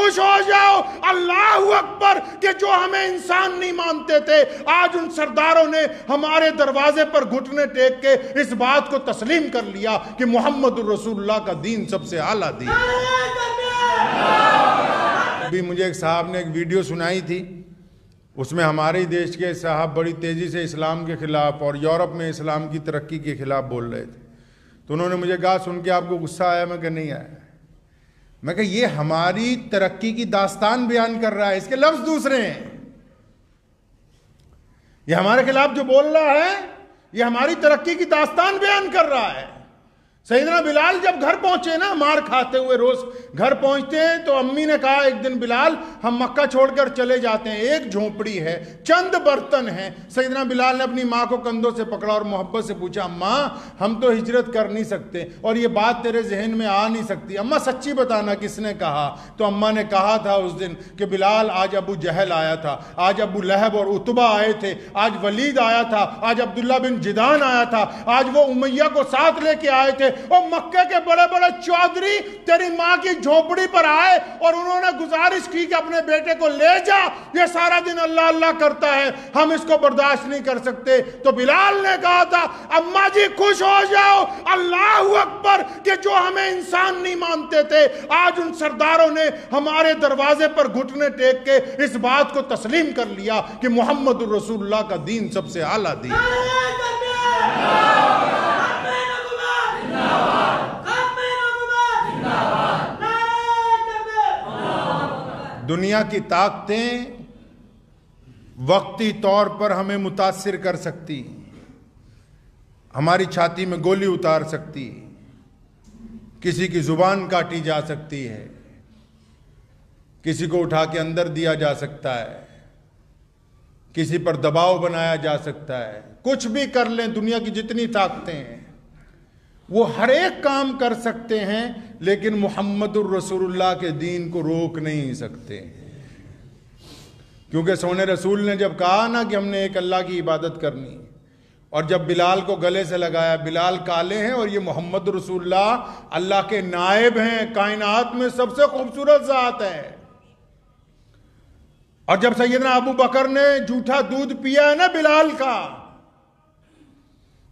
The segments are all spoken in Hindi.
खुश हो जाओ, अल्लाहू अकबर, कि जो हमें इंसान नहीं मानते थे आज उन सरदारों ने हमारे दरवाजे पर घुटने टेक के इस बात को तस्लीम कर लिया कि मोहम्मद रसूलुल्लाह का दीन सबसे आला दीन। अभी मुझे एक साहब ने एक वीडियो सुनाई थी, उसमें हमारे ही देश के साहब बड़ी तेजी से इस्लाम के खिलाफ और यूरोप में इस्लाम की तरक्की के खिलाफ बोल रहे थे। तो उन्होंने मुझे कहा, सुन के आपको गुस्सा आया? मैं कहा नहीं आया। मैं कहा ये हमारी तरक्की की दास्तान बयान कर रहा है, इसके लफ्ज दूसरे हैं। ये हमारे खिलाफ जो बोल रहा है ये हमारी तरक्की की दास्तान बयान कर रहा है। सैयदना बिलाल जब घर पहुंचे ना, मार खाते हुए रोज घर पहुंचते हैं, तो अम्मी ने कहा एक दिन बिलाल हम मक्का छोड़कर चले जाते हैं, एक झोपड़ी है, चंद बर्तन हैं। सैयदना बिलाल ने अपनी माँ को कंधों से पकड़ा और मोहब्बत से पूछा, अम्मा हम तो हिजरत कर नहीं सकते और ये बात तेरे जहन में आ नहीं सकती, अम्मा सच्ची बताना किसने कहा? तो अम्मा ने कहा था उस दिन कि बिलाल आज अबू जहल आया था, आज अबू लहब और उतबा आए थे, आज वलीद आया था, आज अब्दुल्ला बिन जिदान आया था, आज वो उमैया को साथ लेके आए थे और मक्के के बड़े बड़े चौधरी तेरी मां की झोपड़ी पर आए और उन्होंने गुजारिश की कि अपने बेटे को ले जा, ये सारा दिन अल्लाह अल्लाह करता है, हम इसको बर्दाश्त नहीं कर सकते। तो बिलाल ने कहा था, अम्मा जी खुश हो जाओ, अल्लाहू अकबर, कि जो हमें इंसान नहीं मानते थे आज उन सरदारों ने हमारे दरवाजे पर घुटने टेक के इस बात को तस्लीम कर लिया कि मोहम्मद रसूलुल्लाह का दीन सबसे आला दीन। दुनिया की ताकतें वक्ती तौर पर हमें मुतासिर कर सकती, हमारी छाती में गोली उतार सकती, किसी की जुबान काटी जा सकती है, किसी को उठा के अंदर दिया जा सकता है, किसी पर दबाव बनाया जा सकता है, कुछ भी कर लें। दुनिया की जितनी ताकतें हैं वो हर एक काम कर सकते हैं, लेकिन मुहम्मदुर रसूलुल्लाह के दीन को रोक नहीं सकते। क्योंकि सोने रसूल ने जब कहा ना कि हमने एक अल्लाह की इबादत करनी, और जब बिलाल को गले से लगाया, बिलाल काले हैं और ये मोहम्मद रसूलुल्लाह अल्लाह के नायब हैं, कायनात में सबसे खूबसूरत जात है। और जब सैयदना अबू बकर ने झूठा दूध पिया है ना बिलाल का,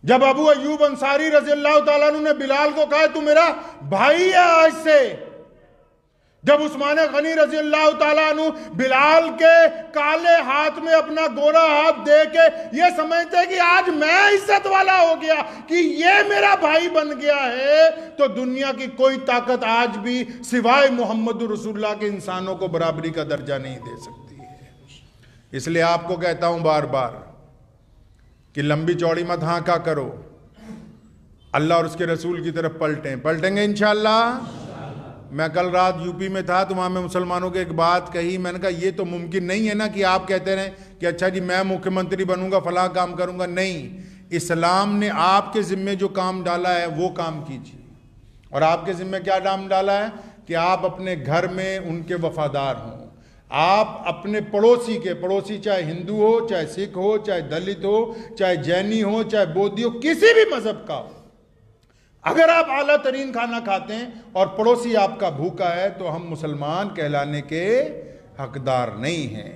जब अबू अय्यूब अंसारी रज़ियल्लाहु ताला अन्हु ने बिलाल को कहा तू मेरा भाई है आज से, जब उस्मान गनी रज़ियल्लाहु ताला अन्हु बिलाल के काले हाथ में अपना गोरा हाथ दे के ये समझते कि आज मैं इज्जत वाला हो गया, कि ये मेरा भाई बन गया है, तो दुनिया की कोई ताकत आज भी सिवाय मोहम्मद रसूलुल्लाह के इंसानों को बराबरी का दर्जा नहीं दे सकती है। इसलिए आपको कहता हूं बार बार कि लंबी चौड़ी मत हाँका करो, अल्लाह और उसके रसूल की तरफ पलटेंगे इंशाअल्लाह। मैं कल रात यूपी में था तो वहाँ में मुसलमानों को एक बात कही, मैंने कहा ये तो मुमकिन नहीं है ना कि आप कहते रहें कि अच्छा जी मैं मुख्यमंत्री बनूंगा फलां काम करूंगा। नहीं, इस्लाम ने आपके ज़िम्मे जो काम डाला है वो काम कीजिए। और आपके ज़िम्मे क्या काम डाला है कि आप अपने घर में उनके वफादार हों, आप अपने पड़ोसी चाहे हिंदू हो, चाहे सिख हो, चाहे दलित हो, चाहे जैनी हो, चाहे बौद्धि हो, किसी भी मजहब का हो, अगर आप आला तरीन खाना खाते हैं और पड़ोसी आपका भूखा है तो हम मुसलमान कहलाने के हकदार नहीं हैं।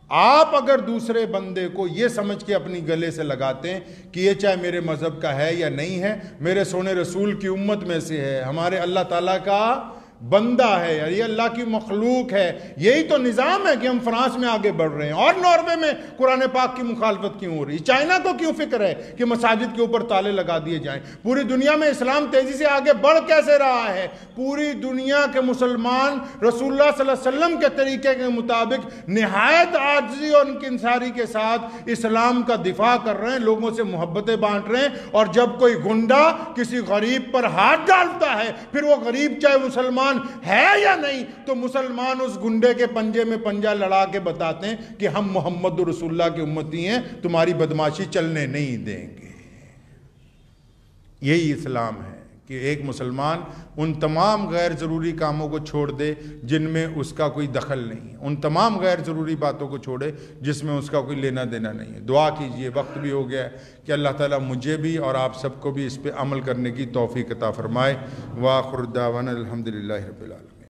आप अगर दूसरे बंदे को ये समझ के अपनी गले से लगाते हैं कि ये चाहे मेरे मजहब का है या नहीं है, मेरे सोने रसूल की उम्मत में से है, हमारे अल्लाह ताला का बंदा है, यार ये अल्लाह की मखलूक है, यही तो निज़ाम है कि हम फ्रांस में आगे बढ़ रहे हैं और नॉर्वे में कुरान पाक की मुखालफत क्यों हो रही, चाइना को क्यों फिक्र है कि मसाजिद के ऊपर ताले लगा दिए जाएं। पूरी दुनिया में इस्लाम तेजी से आगे बढ़ कैसे रहा है? पूरी दुनिया के मुसलमान रसूलुल्लाह सल्लल्लाहु अलैहि वसल्लम के तरीके के मुताबिक निहायत आजिज़ी और इंकिसारी के साथ इस्लाम का दिफा कर रहे हैं, लोगों से मोहब्बतें बांट रहे हैं। और जब कोई गुंडा किसी गरीब पर हाथ डालता है, फिर वो गरीब चाहे मुसलमान है या नहीं, तो मुसलमान उस गुंडे के पंजे में पंजा लड़ा के बताते हैं कि हम मोहम्मद रसूलुल्लाह की उम्मती हैं, तुम्हारी बदमाशी चलने नहीं देंगे। यही इस्लाम है कि एक मुसलमान उन तमाम गैर ज़रूरी कामों को छोड़ दे जिनमें उसका कोई दखल नहीं है, उन तमाम गैर ज़रूरी बातों को छोड़े जिसमें उसका कोई लेना देना नहीं है। दुआ कीजिए, वक्त भी हो गया है कि अल्लाह ताला मुझे भी और आप सबको भी इस पे अमल करने की तौफीक अता फरमाए। व आखिर दावाना अल्हम्दुलिल्लाहि रब्बिल आलमीन।